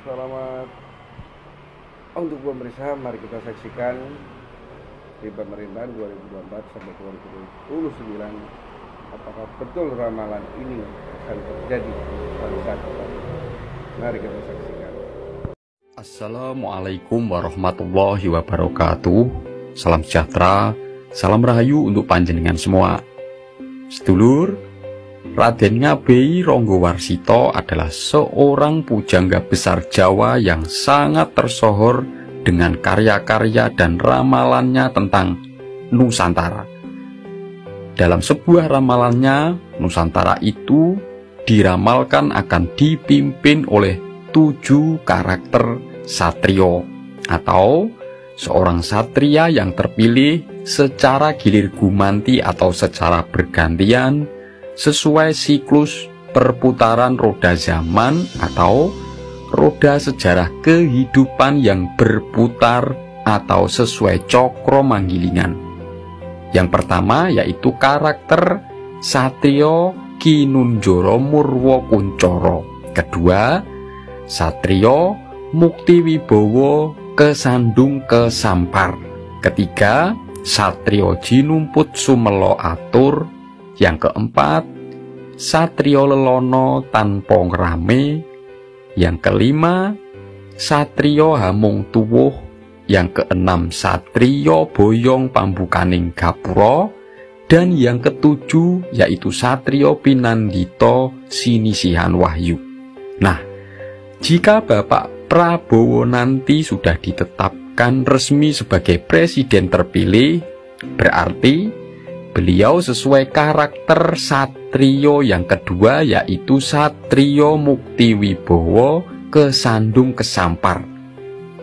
Selamat untuk pemirsa, mari kita saksikan di pemerintahan 2024 sampai 2029 apakah betul ramalan ini akan terjadi pada saat depan. Mari kita saksikan. Assalamualaikum warahmatullahi wabarakatuh. Salam sejahtera, salam rahayu untuk panjenengan semua. Sedulur, Raden Ngabei Ronggowarsito adalah seorang pujangga besar Jawa yang sangat tersohor dengan karya-karya dan ramalannya tentang Nusantara. Dalam sebuah ramalannya, Nusantara itu diramalkan akan dipimpin oleh 7 karakter satrio atau seorang satria yang terpilih secara gilir gumanti atau secara bergantian sesuai siklus perputaran roda zaman atau roda sejarah kehidupan yang berputar atau sesuai cokro manggilingan. Yang pertama yaitu karakter Satrio Kinunjoro Murwo Kuncoro. Kedua, Satrio Muktiwibowo Kesandung Kesampar. Ketiga, Satrio Jinumput Sumelo Atur. Yang keempat, Satrio Lelono Tanpa Ngrame. Yang kelima, Satrio Hamung Tuwuh. Yang keenam, Satrio Boyong Pambukaning Gapura. Dan yang ketujuh yaitu Satrio Pinandito Sinisihan Wahyu. Nah, jika Bapak Prabowo nanti sudah ditetapkan resmi sebagai presiden terpilih, berarti beliau sesuai karakter satrio yang kedua yaitu Satrio Muktiwibowo Kesandung Kesampar,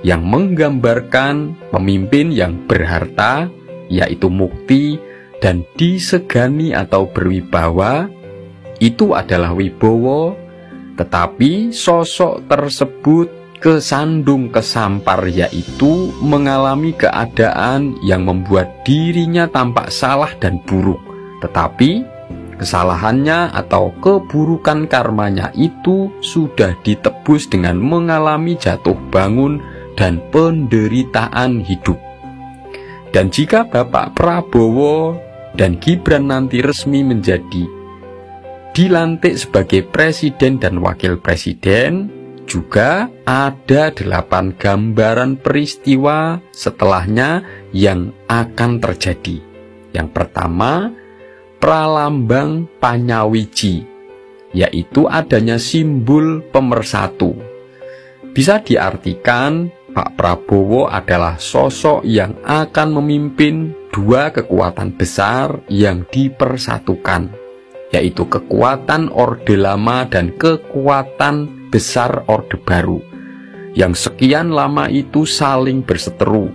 yang menggambarkan pemimpin yang berharta yaitu mukti dan disegani atau berwibawa. Itu adalah Wibowo, tetapi sosok tersebut kesandung kesampar yaitu mengalami keadaan yang membuat dirinya tampak salah dan buruk, tetapi kesalahannya atau keburukan karmanya itu sudah ditebus dengan mengalami jatuh bangun dan penderitaan hidup. Dan jika Bapak Prabowo dan Gibran nanti resmi menjadi dilantik sebagai presiden dan wakil presiden, juga ada 8 gambaran peristiwa setelahnya yang akan terjadi. Yang pertama, pralambang Panyawiji, yaitu adanya simbol pemersatu. Bisa diartikan Pak Prabowo adalah sosok yang akan memimpin 2 kekuatan besar yang dipersatukan, yaitu kekuatan Orde Lama dan kekuatan besar Orde Baru, yang sekian lama itu saling berseteru.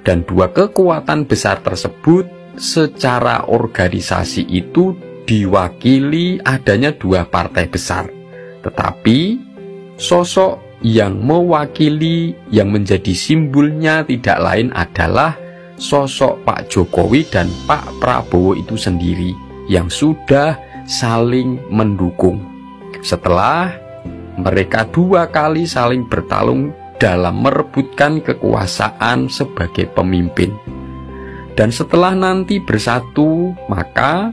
Dan 2 kekuatan besar tersebut secara organisasi itu diwakili adanya 2 partai besar, tetapi sosok yang mewakili yang menjadi simbolnya tidak lain adalah sosok Pak Jokowi dan Pak Prabowo itu sendiri yang sudah saling mendukung. Setelah mereka 2 kali saling bertarung dalam merebutkan kekuasaan sebagai pemimpin. Dan setelah nanti bersatu, maka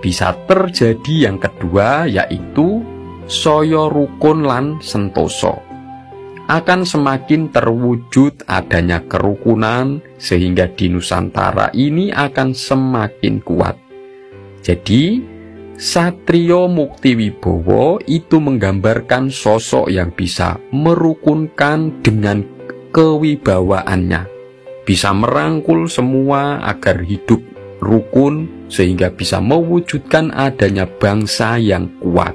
bisa terjadi yang kedua yaitu Soyo Rukun lan Sentoso. Akan semakin terwujud adanya kerukunan sehingga di Nusantara ini akan semakin kuat. Jadi Satrio Muktiwibowo itu menggambarkan sosok yang bisa merukunkan dengan kewibawaannya, bisa merangkul semua agar hidup rukun sehingga bisa mewujudkan adanya bangsa yang kuat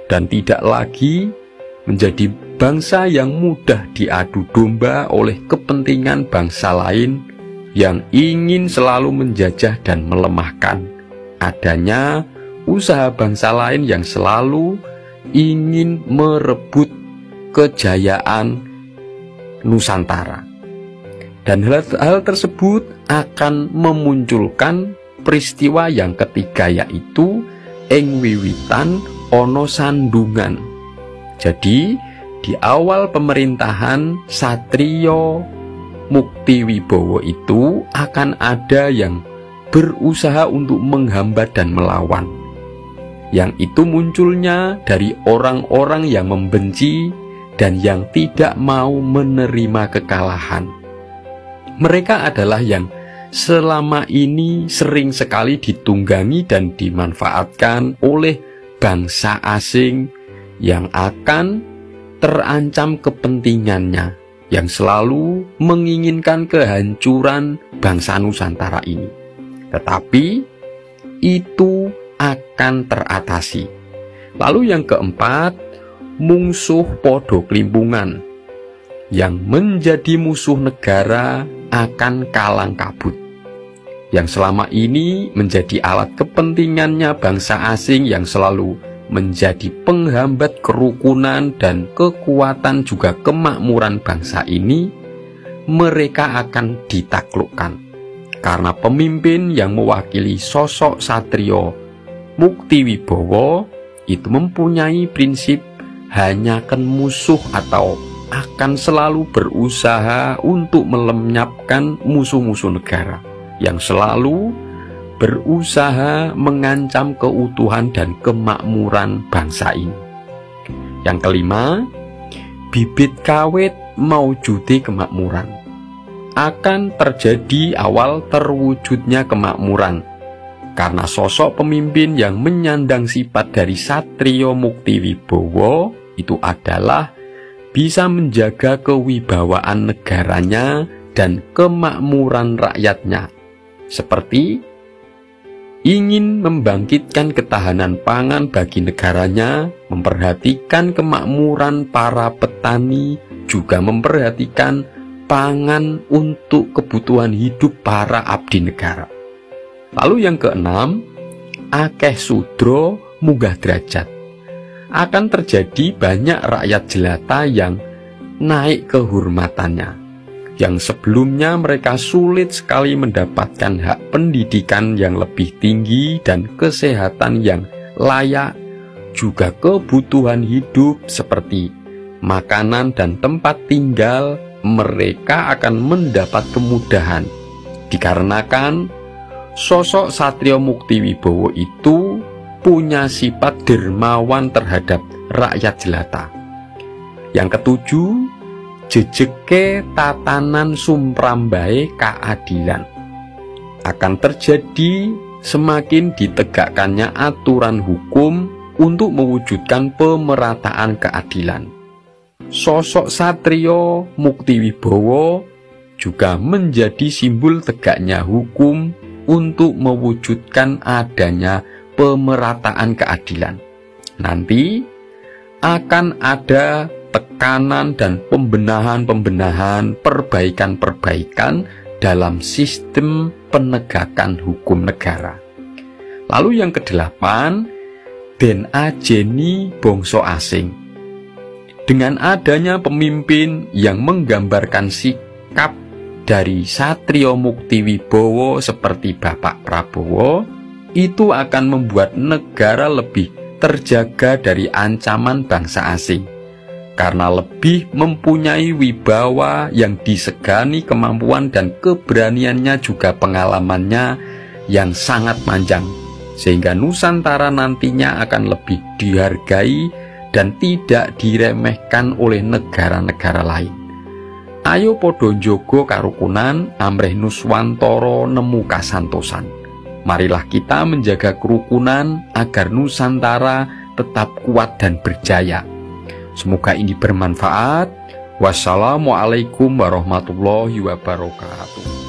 dan tidak lagi menjadi bangsa yang mudah diadu domba oleh kepentingan bangsa lain yang ingin selalu menjajah dan melemahkan. Adanya usaha bangsa lain yang selalu ingin merebut kejayaan Nusantara. Dan hal tersebut akan memunculkan peristiwa yang ketiga yaitu ing wiwitan ono sandungan. Jadi di awal pemerintahan Satrio Muktiwibowo itu akan ada yang berusaha untuk menghambat dan melawan. Yang itu munculnya dari orang-orang yang membenci dan yang tidak mau menerima kekalahan. Mereka adalah yang selama ini sering sekali ditunggangi dan dimanfaatkan oleh bangsa asing yang akan terancam kepentingannya, yang selalu menginginkan kehancuran bangsa Nusantara ini. Tetapi itu akan teratasi. Lalu yang keempat, mungsuh podo kelimpungan. Yang menjadi musuh negara akan kalang kabut. Yang selama ini menjadi alat kepentingannya bangsa asing yang selalu menjadi penghambat kerukunan dan kekuatan juga kemakmuran bangsa ini, mereka akan ditaklukkan. Karena pemimpin yang mewakili sosok Satrio Muktiwibowo itu mempunyai prinsip hanyakan musuh atau akan selalu berusaha untuk melenyapkan musuh-musuh negara yang selalu berusaha mengancam keutuhan dan kemakmuran bangsa ini. Yang kelima, bibit kawit maujudi kemakmuran. Akan terjadi awal terwujudnya kemakmuran karena sosok pemimpin yang menyandang sifat dari Satrio Muktiwibowo itu adalah bisa menjaga kewibawaan negaranya dan kemakmuran rakyatnya, seperti ingin membangkitkan ketahanan pangan bagi negaranya, memperhatikan kemakmuran para petani, juga memperhatikan pangan untuk kebutuhan hidup para abdi negara. Lalu yang keenam, akeh sudro munggah derajat. Akan terjadi banyak rakyat jelata yang naik kehormatannya, yang sebelumnya mereka sulit sekali mendapatkan hak pendidikan yang lebih tinggi dan kesehatan yang layak, juga kebutuhan hidup seperti makanan dan tempat tinggal, mereka akan mendapat kemudahan dikarenakan sosok Satrio Muktiwibowo itu punya sifat dermawan terhadap rakyat jelata. Yang ketujuh, jejeke tatanan sumrambahe keadilan. Akan terjadi semakin ditegakkannya aturan hukum untuk mewujudkan pemerataan keadilan. Sosok Satrio Muktiwibowo juga menjadi simbol tegaknya hukum untuk mewujudkan adanya pemerataan keadilan. Nanti akan ada tekanan dan pembenahan-pembenahan, perbaikan-perbaikan dalam sistem penegakan hukum negara. Lalu yang kedelapan, den ajeni bangsa asing. Dengan adanya pemimpin yang menggambarkan sikap dari Satrio Muktiwibowo seperti Bapak Prabowo, itu akan membuat negara lebih terjaga dari ancaman bangsa asing, karena lebih mempunyai wibawa yang disegani kemampuan dan keberaniannya juga pengalamannya yang sangat panjang, sehingga Nusantara nantinya akan lebih dihargai dan tidak diremehkan oleh negara-negara lain. Ayo podo njogo karukunan amrih Nuswantara nemu kasantosan. Marilah kita menjaga kerukunan agar Nusantara tetap kuat dan berjaya. Semoga ini bermanfaat. Wassalamualaikum warahmatullahi wabarakatuh.